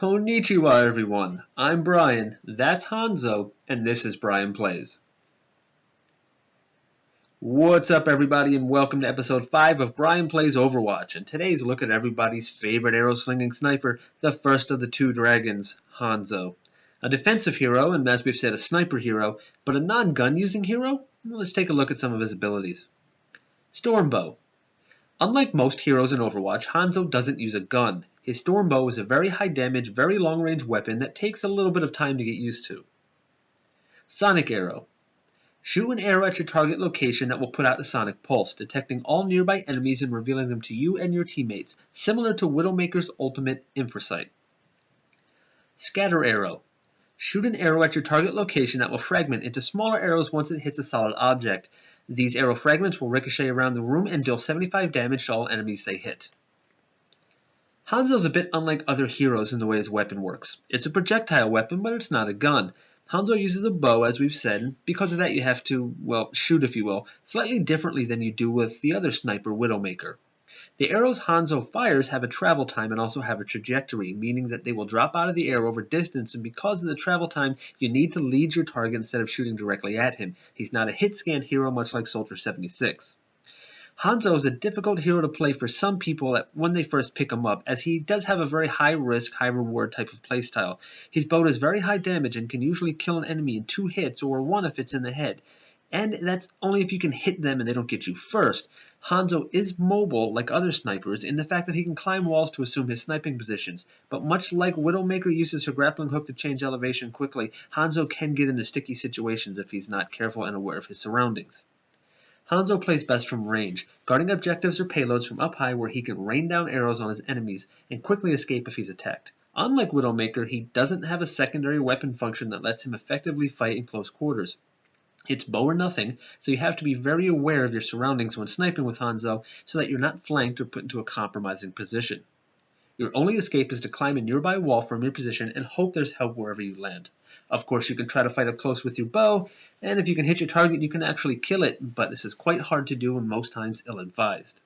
Konnichiwa everyone, I'm Brian, that's Hanzo, and this is Brian Plays. What's up everybody and welcome to episode 5 of Brian Plays Overwatch, and today's a look at everybody's favorite arrow-slinging sniper, the first of the two dragons, Hanzo. A defensive hero, and as we've said, a sniper hero, but a non-gun using hero? Let's take a look at some of his abilities. Stormbow. Unlike most heroes in Overwatch, Hanzo doesn't use a gun. His Stormbow is a very high damage, very long range weapon that takes a little bit of time to get used to. Sonic Arrow. Shoot an arrow at your target location that will put out a sonic pulse, detecting all nearby enemies and revealing them to you and your teammates, similar to Widowmaker's ultimate Infrasight. Scatter Arrow. Shoot an arrow at your target location that will fragment into smaller arrows once it hits a solid object. These arrow fragments will ricochet around the room and deal 75 damage to all enemies they hit. Hanzo's a bit unlike other heroes in the way his weapon works. It's a projectile weapon, but it's not a gun. Hanzo uses a bow, as we've said, and because of that you have to, well, shoot if you will, slightly differently than you do with the other sniper, Widowmaker. The arrows Hanzo fires have a travel time and also have a trajectory, meaning that they will drop out of the air over distance, and because of the travel time, you need to lead your target instead of shooting directly at him. He's not a hit-scan hero, much like Soldier 76. Hanzo is a difficult hero to play for some people when they first pick him up, as he does have a very high-risk, high-reward type of playstyle. His bow does very high damage and can usually kill an enemy in 2 hits, or 1 if it's in the head. And that's only if you can hit them and they don't get you first. Hanzo is mobile, like other snipers, in the fact that he can climb walls to assume his sniping positions. But much like Widowmaker uses her grappling hook to change elevation quickly, Hanzo can get into sticky situations if he's not careful and aware of his surroundings. Hanzo plays best from range, guarding objectives or payloads from up high where he can rain down arrows on his enemies and quickly escape if he's attacked. Unlike Widowmaker, he doesn't have a secondary weapon function that lets him effectively fight in close quarters. It's bow or nothing, so you have to be very aware of your surroundings when sniping with Hanzo so that you're not flanked or put into a compromising position. Your only escape is to climb a nearby wall from your position and hope there's help wherever you land. Of course, you can try to fight up close with your bow, and if you can hit your target, you can actually kill it, but this is quite hard to do and most times ill-advised.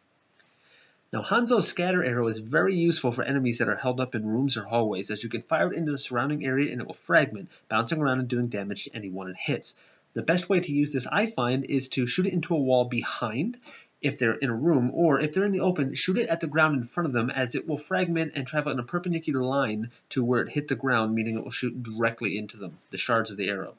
Now, Hanzo's scatter arrow is very useful for enemies that are held up in rooms or hallways, as you can fire it into the surrounding area and it will fragment, bouncing around and doing damage to anyone it hits. The best way to use this, I find, is to shoot it into a wall behind, if they're in a room, or if they're in the open, shoot it at the ground in front of them, as it will fragment and travel in a perpendicular line to where it hit the ground, meaning it will shoot directly into them, the shards of the arrow.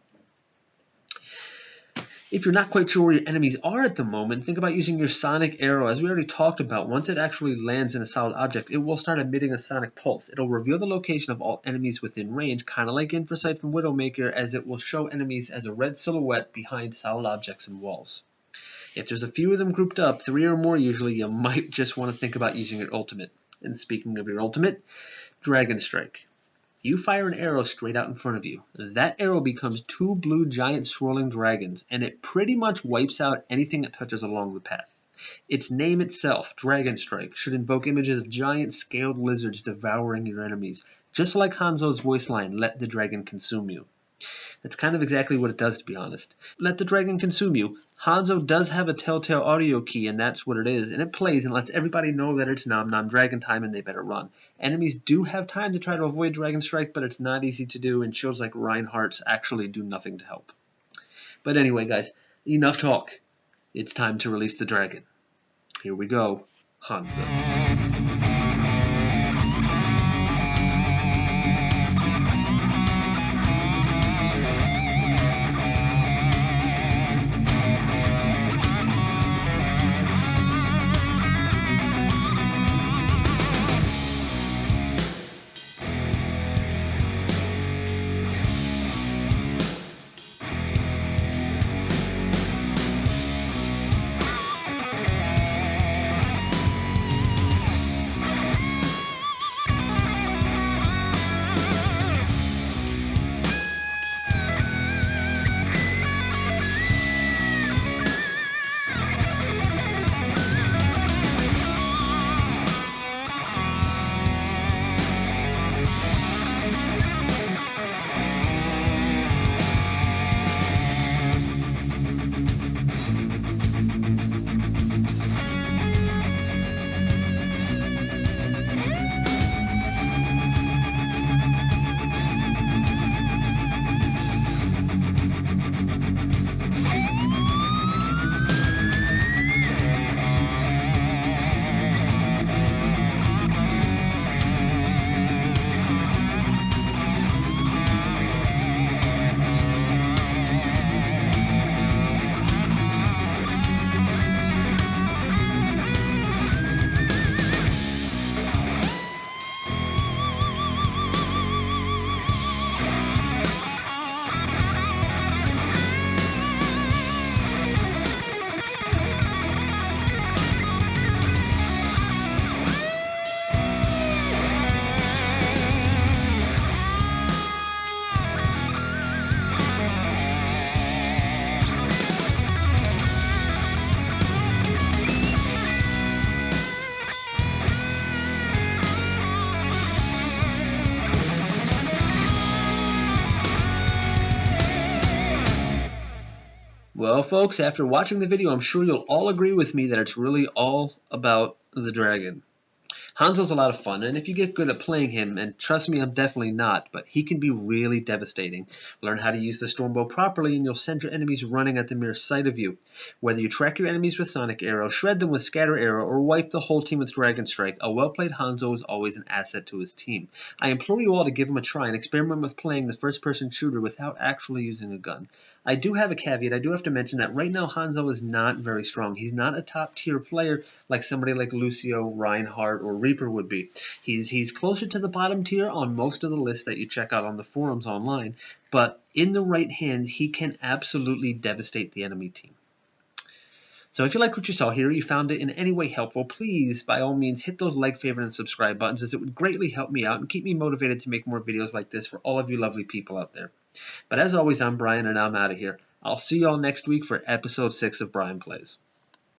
If you're not quite sure where your enemies are at the moment, think about using your sonic arrow. As we already talked about, once it actually lands in a solid object, it will start emitting a sonic pulse. It'll reveal the location of all enemies within range, kind of like Infrasight from Widowmaker, as it will show enemies as a red silhouette behind solid objects and walls. If there's a few of them grouped up, 3 or more usually, you might just want to think about using your ultimate. And speaking of your ultimate, Dragon Strike. You fire an arrow straight out in front of you. That arrow becomes 2 blue giant swirling dragons, and it pretty much wipes out anything it touches along the path. Its name itself, Dragon Strike, should invoke images of giant scaled lizards devouring your enemies, just like Hanzo's voice line, "Let the dragon consume you." That's kind of exactly what it does, to be honest. Let the dragon consume you. Hanzo does have a telltale audio key, and that's what it is, and it plays and lets everybody know that it's Nom Nom Dragon time and they better run. Enemies do have time to try to avoid Dragon Strike, but it's not easy to do, and shields like Reinhardt's actually do nothing to help. But anyway, guys, enough talk. It's time to release the dragon. Here we go, Hanzo. folks, after watching the video, I'm sure you'll all agree with me that it's really all about the dragon. Hanzo's a lot of fun, and if you get good at playing him, and trust me, I'm definitely not, but he can be really devastating. Learn how to use the Stormbow properly, and you'll send your enemies running at the mere sight of you. Whether you track your enemies with Sonic Arrow, shred them with Scatter Arrow, or wipe the whole team with Dragon Strike, a well-played Hanzo is always an asset to his team. I implore you all to give him a try and experiment with playing the first-person shooter without actually using a gun. I do have a caveat. I do have to mention that right now Hanzo is not very strong. He's not a top-tier player like somebody like Lucio, Reinhardt, or Reaper would be. He's closer to the bottom tier on most of the lists that you check out on the forums online, but in the right hands, he can absolutely devastate the enemy team. So if you like what you saw here, you found it in any way helpful, please, by all means, hit those like, favorite, and subscribe buttons, as it would greatly help me out and keep me motivated to make more videos like this for all of you lovely people out there. But as always, I'm Brian, and I'm out of here. I'll see you all next week for episode 6 of Brian Plays.